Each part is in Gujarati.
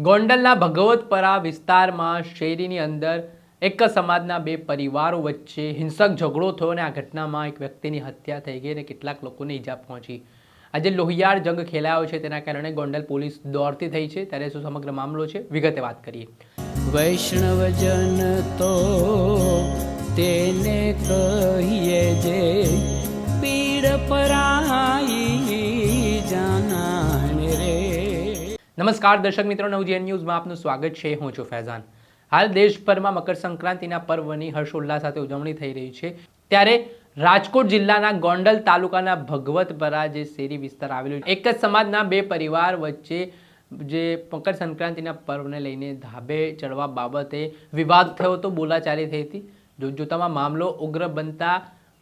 ગોંડલના ભગવતપરા વિસ્તારમાં શેરીની અંદર એક સમાજના બે પરિવારો વચ્ચે હિંસક ઝઘડો થયો અને આ ઘટનામાં એક વ્યક્તિની હત્યા થઈ ગઈ અને કેટલાક લોકોને ઈજા પહોંચી. આજે લોહિયાળ જંગ ખેલાયો છે, તેના કારણે ગોંડલ પોલીસ દોડતી થઈ છે. ત્યારે શું સમગ્ર મામલો છે, વિગતે વાત કરીએ. વૈષ્ણવજન તો તેને કહીએ જે પીડ પરાઈ જાનાને રે. નમસ્કાર દર્શક મિત્રો, નવજીવન ન્યૂઝમાં આપનું સ્વાગત છે. હું છું ફૈઝાન. હાલ દેશભરમાં મકર સંક્રાંતિના પર્વની હર્ષોલ્લાસ સાથે ઉજવણી થઈ રહી છે. ત્યારે રાજકોટ જિલ્લાના ગોંડલ તાલુકાના ભગવતપરા જે શેરી વિસ્તાર આવેલો છે, એક જ સમાજના બે પરિવાર વચ્ચે જે મકર સંક્રાંતિના પર્વને લઈને ધાબે ચડવા બાબતે વિવાદ થયો હતો, બોલાચાલી થઈ હતી. જોતજોતામાં મામલો ઉગ્ર બનતા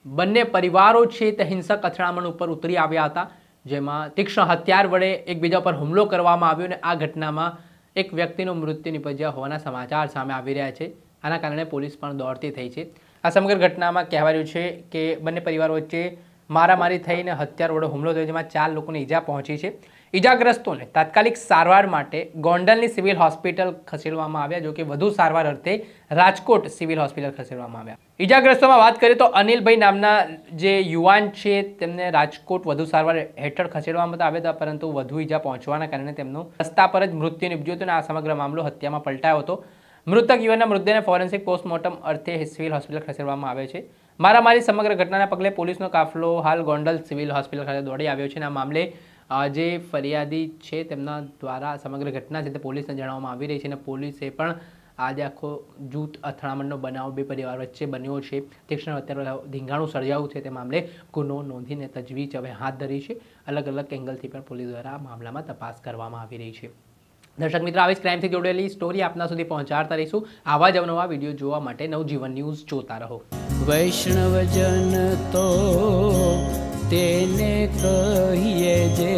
બંને પરિવારો છે તે હિંસક અથડામણ ઉપર ઉતરી આવ્યા હતા, જેમાં તીક્ષ્ણ હથિયાર વડે એકબીજા પર હુમલો કરવામાં આવ્યો અને આ ઘટનામાં એક વ્યક્તિનું મૃત્યુ નિપજ્યા હોવાના સમાચાર સામે આવી રહ્યા છે. આના કારણે પોલીસ પણ દોડતી થઈ છે. આ સમગ્ર ઘટનામાં કહેવાયું છે કે બંને પરિવારો વચ્ચે મારામારી થઈને હથિયાર વડે હુમલો થયો, જેમાં 4 લોકોને ઈજા પહોંચી છે. ઈજાગ્રસ્તોને તાત્કાલિક સારવાર માટે ગોંડલની સિવિલ હોસ્પિટલ ખસેડવામાં આવ્યા, જો કે વધુ સારવાર અર્થે રાજકોટ સિવિલ હોસ્પિટલ ખસેડવામાં આવ્યા. ઈજાગ્રસ્તોમાં વાત કરીએ તો અનિલભાઈ નામના જે યુવાન છે તેમને રાજકોટ વધુ સારવાર હેઠળ ખસેડવામાં આવ્યા હતા, પરંતુ વધુ ઈજા પહોંચવાના કારણે તેમનું રસ્તા પર જ મૃત્યુ નિપજ્યું હતું અને આ સમગ્ર મામલો હત્યામાં પલટાયો હતો. મૃતક યુવાનના મૃતદેહને ફોરેન્સિક પોસ્ટમોર્ટમ અર્થે સિવિલ હોસ્પિટલ ખસેડવામાં આવે છે. મારામારી સમગ્ર ઘટનાના પગલે પોલીસનો કાફલો હાલ ગોંડલ સિવિલ હોસ્પિટલ ખાતે દોડી આવ્યો છે અને આ મામલે જે ફરિયાદી છે તેમના દ્વારા સમગ્ર ઘટના છે તે પોલીસને જણાવવામાં આવી રહી છે અને પોલીસે પણ આજે આખો જૂથ અથડામણનો બનાવ બે પરિવાર વચ્ચે બન્યો છે, તીક્ષ્ણ અત્યારે ધીંગાણું સર્જાયું છે, તે મામલે ગુનો નોંધીને તજવીજ હવે હાથ ધરી છે. અલગ અલગ એંગલથી પણ પોલીસ દ્વારા આ મામલામાં તપાસ કરવામાં આવી રહી છે. દર્શક મિત્રો, આવી જ ક્રાઇમથી જોડેલી સ્ટોરી આપના સુધી પહોંચાડતા રહીશું. આવા જ અવનવા વિડીયો જોવા માટે નવજીવન ન્યૂઝ જોતા રહો. વૈષ્ણવજન તો તેને કહીએ જે